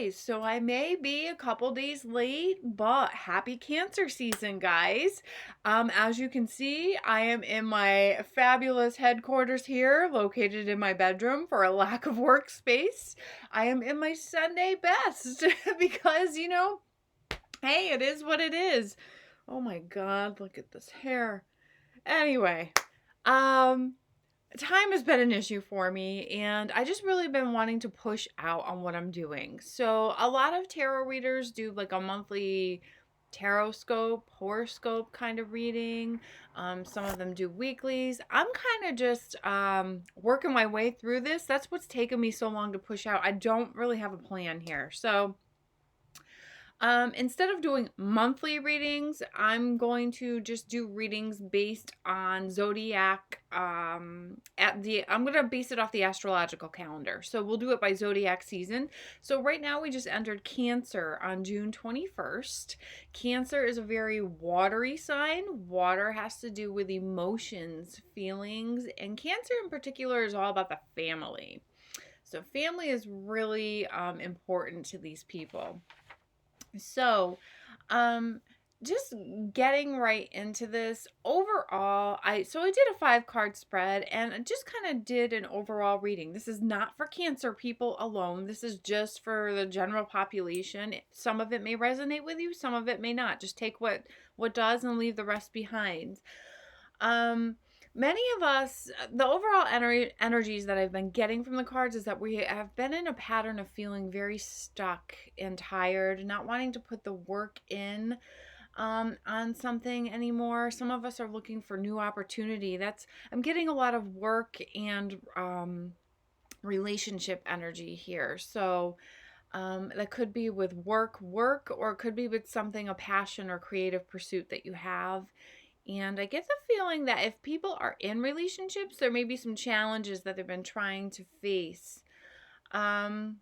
days, so I may be a couple days late, but happy Cancer season, guys. As you can see, I am in my fabulous headquarters here, located in my bedroom for a lack of workspace. I am in my Sunday best because, hey, it is what it is. Oh my God, look at this hair. Anyway, um, time has been an issue for me, and I just really been wanting to push out on what I'm doing. So a lot of tarot readers do like a monthly tarot scope, horoscope kind of reading. Some of them do weeklies. I'm kind of just working my way through this. That's what's taken me so long to push out. I don't really have a plan here. So instead of doing monthly readings, I'm going to just do readings based on zodiac. I'm gonna base it off the astrological calendar. So we'll do it by zodiac season. So right now we just entered Cancer on June 21st. Cancer is a very watery sign. Water has to do with emotions, feelings, and Cancer in particular is all about the family. So family is really important to these people. So, just getting right into this overall, I did a 5-card spread and I just kind of did an overall reading. This is not for Cancer people alone. This is just for the general population. Some of it may resonate with you, some of it may not. Just take what does and leave the rest behind. Many of us, the overall energies that I've been getting from the cards is that we have been in a pattern of feeling very stuck and tired, not wanting to put the work in on something anymore. Some of us are looking for new opportunity. I'm getting a lot of work and relationship energy here. So that could be with work, or it could be with something, a passion or creative pursuit that you have. And I get the feeling that if people are in relationships, there may be some challenges that they've been trying to face. I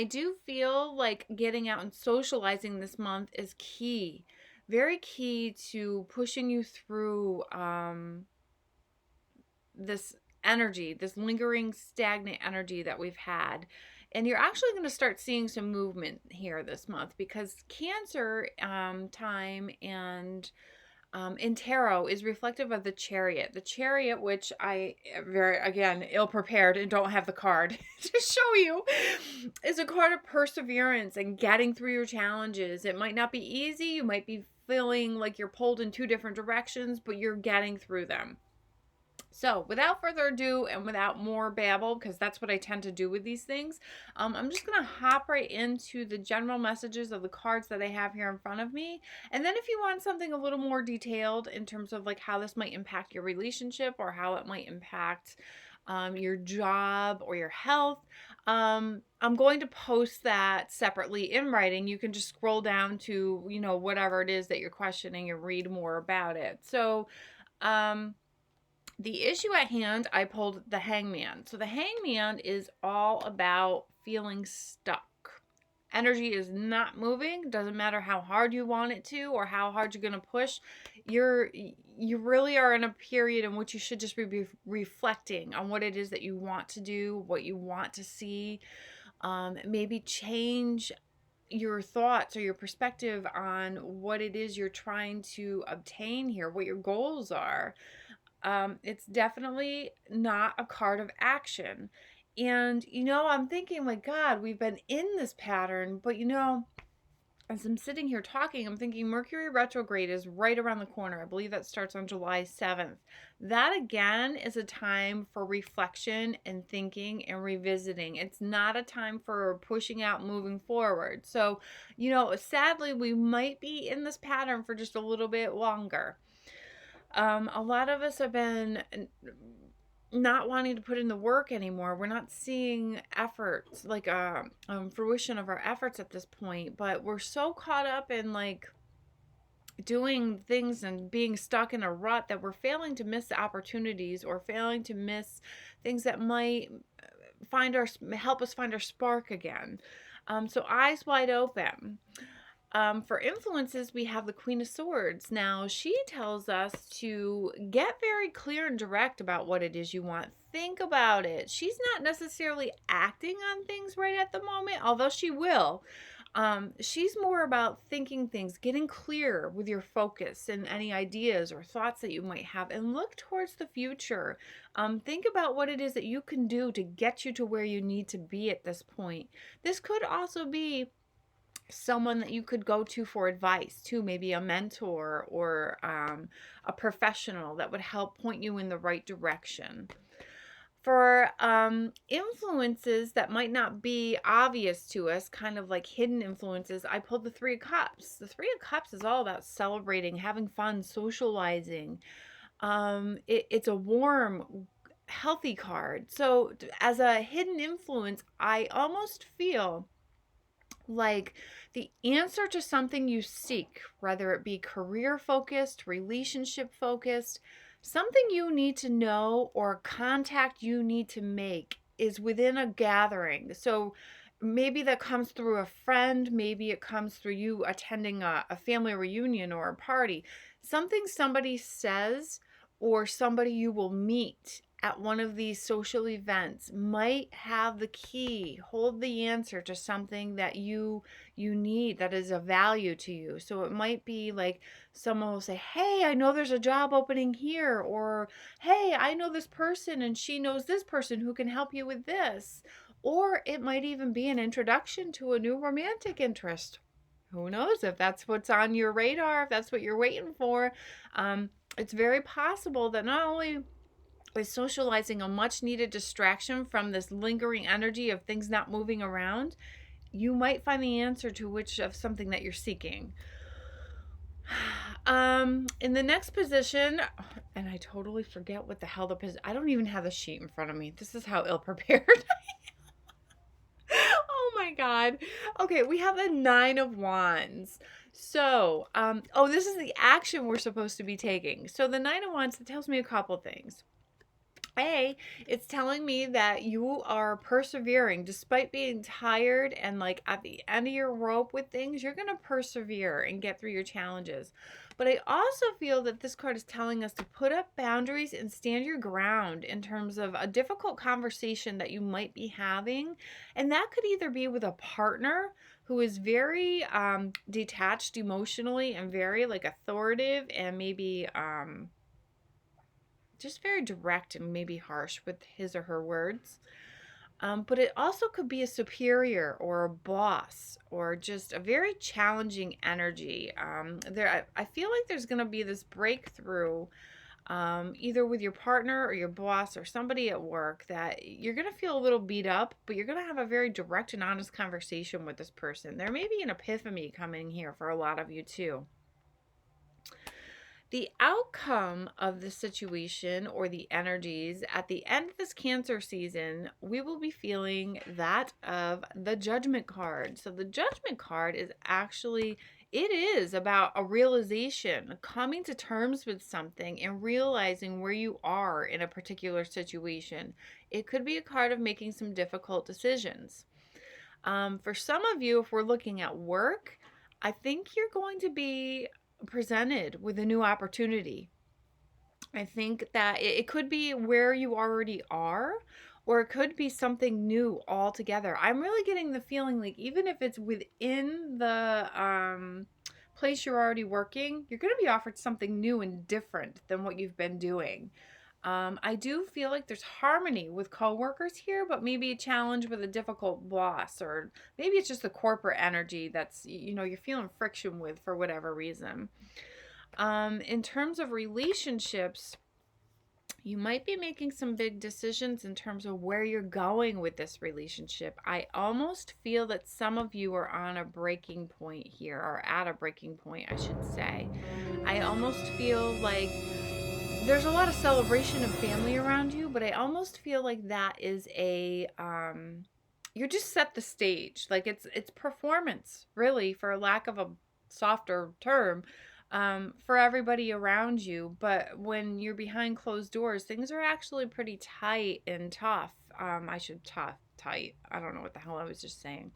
do feel like getting out and socializing this month is key, very key to pushing you through this energy, this lingering stagnant energy that we've had. And you're actually going to start seeing some movement here this month because Cancer time and in tarot is reflective of the Chariot. The Chariot, which I very, again, ill-prepared and don't have the card to show you, is a card of perseverance and getting through your challenges. It might not be easy. You might be feeling like you're pulled in 2 different directions, but you're getting through them. So without further ado and without more babble, because that's what I tend to do with these things, I'm just going to hop right into the general messages of the cards that I have here in front of me. And then if you want something a little more detailed in terms of like how this might impact your relationship or how it might impact your job or your health, I'm going to post that separately in writing. You can just scroll down to, whatever it is that you're questioning and read more about it. So, the issue at hand, I pulled the Hangman. So the Hangman is all about feeling stuck. Energy is not moving. Doesn't matter how hard you want it to or how hard you're going to push. You really are in a period in which you should just be reflecting on what it is that you want to do, what you want to see. Maybe change your thoughts or your perspective on what it is you're trying to obtain here, what your goals are. It's definitely not a card of action. And, I'm thinking, my God, we've been in this pattern, but as I'm sitting here talking, I'm thinking Mercury retrograde is right around the corner. I believe that starts on July 7th. That again is a time for reflection and thinking and revisiting. It's not a time for pushing out, moving forward. So, sadly, we might be in this pattern for just a little bit longer. A lot of us have been not wanting to put in the work anymore. We're not seeing efforts, like fruition of our efforts at this point, but we're so caught up in like doing things and being stuck in a rut that we're failing to miss opportunities or failing to miss things that might help us find our spark again. So eyes wide open. For influences, we have the Queen of Swords. Now, she tells us to get very clear and direct about what it is you want. Think about it. She's not necessarily acting on things right at the moment, although she will. She's more about thinking things, getting clear with your focus and any ideas or thoughts that you might have, and look towards the future. Think about what it is that you can do to get you to where you need to be at this point. This could also be someone that you could go to for advice too, maybe a mentor or a professional that would help point you in the right direction. For influences that might not be obvious to us, kind of like hidden influences, I pulled the Three of Cups. The Three of Cups is all about celebrating, having fun, socializing. It's a warm, healthy card. So as a hidden influence, I almost feel like the answer to something you seek, whether it be career focused, relationship focused, something you need to know or contact you need to make is within a gathering. So maybe that comes through a friend, maybe it comes through you attending a family reunion or a party. Something somebody says or somebody you will meet at one of these social events might have the key, hold the answer to something that you need that is of value to you. So it might be like someone will say, "Hey, I know there's a job opening here," or "Hey, I know this person and she knows this person who can help you with this." Or it might even be an introduction to a new romantic interest. Who knows if that's what's on your radar, if that's what you're waiting for. It's very possible that not only is socializing a much needed distraction from this lingering energy of things not moving around, you might find the answer to which of something that you're seeking. In the next position, and I totally forget what the hell the position, I don't even have the sheet in front of me. This is how ill prepared I am. Oh my God. Okay, we have the Nine of Wands. So, this is the action we're supposed to be taking. So the Nine of Wands, it tells me a couple things. It's telling me that you are persevering despite being tired and like at the end of your rope with things. You're going to persevere and get through your challenges. But I also feel that this card is telling us to put up boundaries and stand your ground in terms of a difficult conversation that you might be having. And that could either be with a partner who is very detached emotionally and very like authoritative and maybe just very direct and maybe harsh with his or her words. But it also could be a superior or a boss or just a very challenging energy. I feel like there's going to be this breakthrough, either with your partner or your boss or somebody at work, that you're going to feel a little beat up, but you're going to have a very direct and honest conversation with this person. There may be an epiphany coming here for a lot of you too. The outcome of the situation or the energies at the end of this Cancer season, we will be feeling that of the Judgment card. So the Judgment card is actually, it is about a realization, coming to terms with something and realizing where you are in a particular situation. It could be a card of making some difficult decisions. For some of you, if we're looking at work, I think you're going to be presented with a new opportunity. I think that it could be where you already are, or it could be something new altogether. I'm really getting the feeling like even if it's within the place you're already working, you're going to be offered something new and different than what you've been doing. I do feel like there's harmony with coworkers here, but maybe a challenge with a difficult boss, or maybe it's just the corporate energy that's, you're feeling friction with for whatever reason. In terms of relationships, you might be making some big decisions in terms of where you're going with this relationship. I almost feel that some of you are on a breaking point here, or at a breaking point, I should say. I almost feel like there's a lot of celebration of family around you, but I almost feel like that is you're just set the stage. Like it's performance, really, for lack of a softer term, for everybody around you. But when you're behind closed doors, things are actually pretty tight and tough. Tight. I don't know what the hell I was just saying.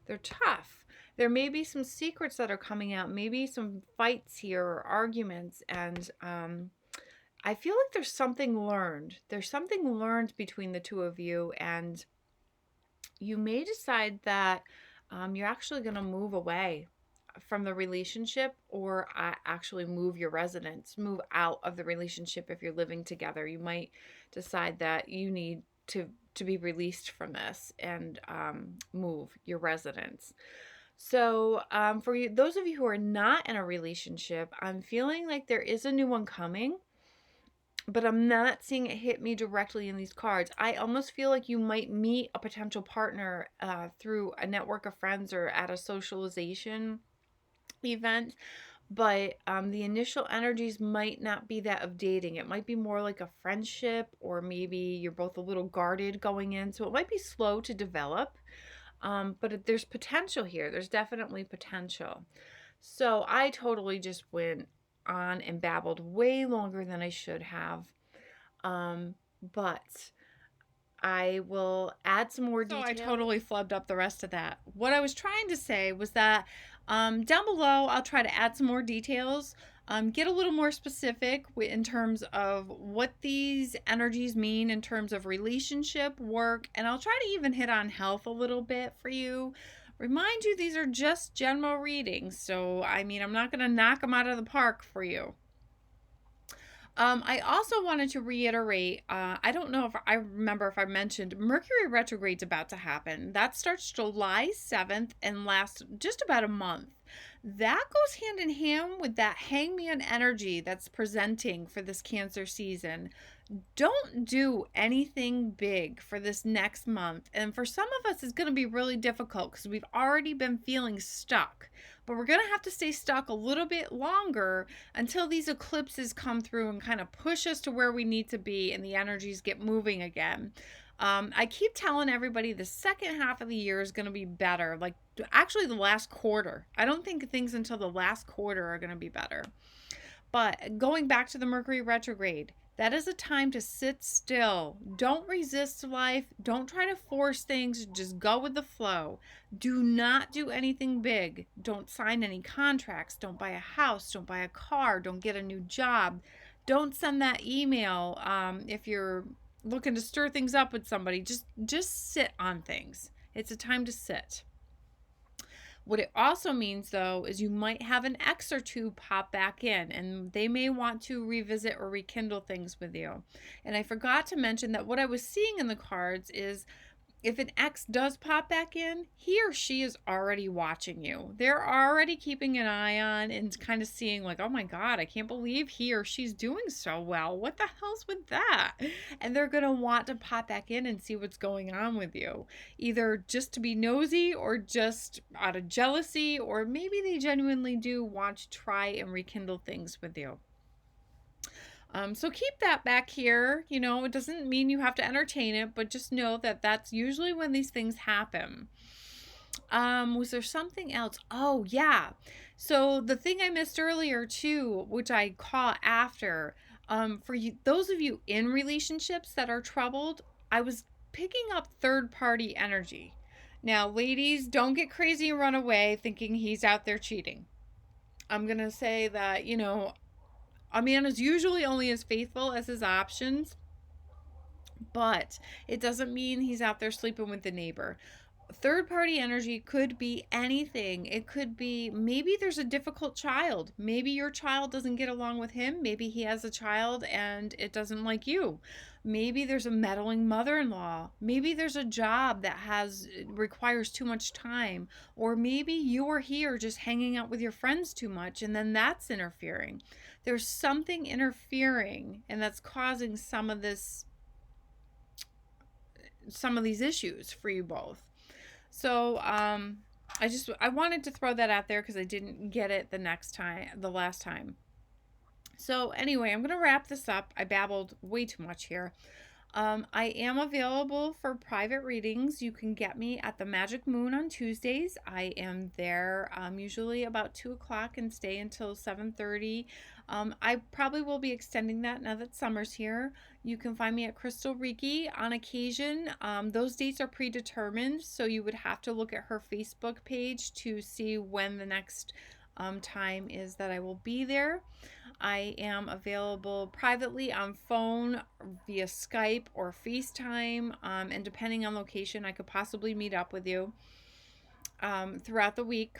They're tough. there may be some secrets that are coming out, maybe some fights here or arguments, and I feel like there's something learned. There's something learned between the two of you, and you may decide that you're actually going to move away from the relationship, or actually move your residence, move out of the relationship. If you're living together, you might decide that you need to be released from this and move your residence. So for you, those of you who are not in a relationship, I'm feeling like there is a new one coming, but I'm not seeing it hit me directly in these cards. I almost feel like you might meet a potential partner through a network of friends or at a socialization event, but the initial energies might not be that of dating. It might be more like a friendship, or maybe you're both a little guarded going in, so it might be slow to develop. But there's potential here. There's definitely potential. So I totally just went on and babbled way longer than I should have. But I will add some more details. So I totally flubbed up the rest of that. What I was trying to say was that down below, I'll try to add some more details, get a little more specific in terms of what these energies mean in terms of relationship, work, and I'll try to even hit on health a little bit for you. Remind you, these are just general readings, so I mean, I'm not going to knock them out of the park for you. I also wanted to reiterate, I don't know if I remember if I mentioned Mercury retrograde's about to happen. That starts July 7th and lasts just about a month. That goes hand in hand with that hangman energy that's presenting for this Cancer season. Don't do anything big for this next month. And for some of us, it's going to be really difficult because we've already been feeling stuck. But we're going to have to stay stuck a little bit longer until these eclipses come through and kind of push us to where we need to be and the energies get moving again. I keep telling everybody the second half of the year is going to be better. Like, actually, the last quarter. I don't think things until the last quarter are going to be better. But going back to the Mercury retrograde, that is a time to sit still. Don't resist life. Don't try to force things. Just go with the flow. Do not do anything big. Don't sign any contracts. Don't buy a house. Don't buy a car. Don't get a new job. Don't send that email if you're looking to stir things up with somebody. Just sit on things. It's a time to sit. What it also means, though, is you might have an ex or two pop back in, and they may want to revisit or rekindle things with you. And I forgot to mention that what I was seeing in the cards is if an ex does pop back in, he or she is already watching you. They're already keeping an eye on and kind of seeing like, oh my God, I can't believe he or she's doing so well. What the hell's with that? And they're going to want to pop back in and see what's going on with you. Either just to be nosy or just out of jealousy, or maybe they genuinely do want to try and rekindle things with you. So keep that back here. You know, it doesn't mean you have to entertain it, but just know that that's usually when these things happen. Was there something else? Oh, yeah. So the thing I missed earlier too, which I caught after, for you, those of you in relationships that are troubled, I was picking up third-party energy. Now, ladies, don't get crazy and run away thinking he's out there cheating. I'm going to say that, you know, a man is usually only as faithful as his options, but it doesn't mean he's out there sleeping with the neighbor. Third party energy could be anything. It could be maybe there's a difficult child. Maybe your child doesn't get along with him. Maybe he has a child and it doesn't like you. Maybe there's a meddling mother-in-law. Maybe there's a job that requires too much time. Or maybe you or he are just hanging out with your friends too much and then that's interfering. There's something interfering and that's causing some of these issues for you both. So I wanted to throw that out there because I didn't get it the last time. So anyway, I'm going to wrap this up. I babbled way too much here. I am available for private readings. You can get me at the Magic Moon on Tuesdays. I am there usually about 2 o'clock and stay until 7:30. I probably will be extending that now that summer's here. You can find me at Crystal Reiki on occasion. Those dates are predetermined, so you would have to look at her Facebook page to see when the next time is that I will be there. I am available privately on phone, via Skype or FaceTime, and depending on location, I could possibly meet up with you throughout the week.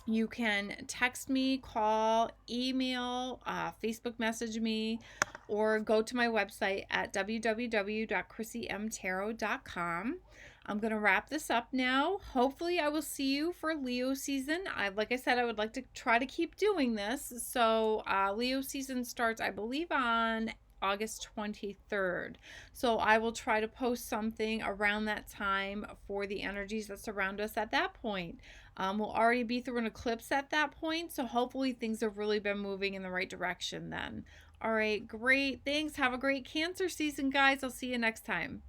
You can text me, call, email, Facebook message me, or go to my website at www.ChrissyMTarot.com. I'm going to wrap this up now. Hopefully, I will see you for Leo season. Like I said, I would like to try to keep doing this. So, Leo season starts, I believe, on August 23rd. So, I will try to post something around that time for the energies that surround us at that point. We'll already be through an eclipse at that point, so hopefully things have really been moving in the right direction then. All right, great. Thanks. Have a great Cancer season, guys. I'll see you next time.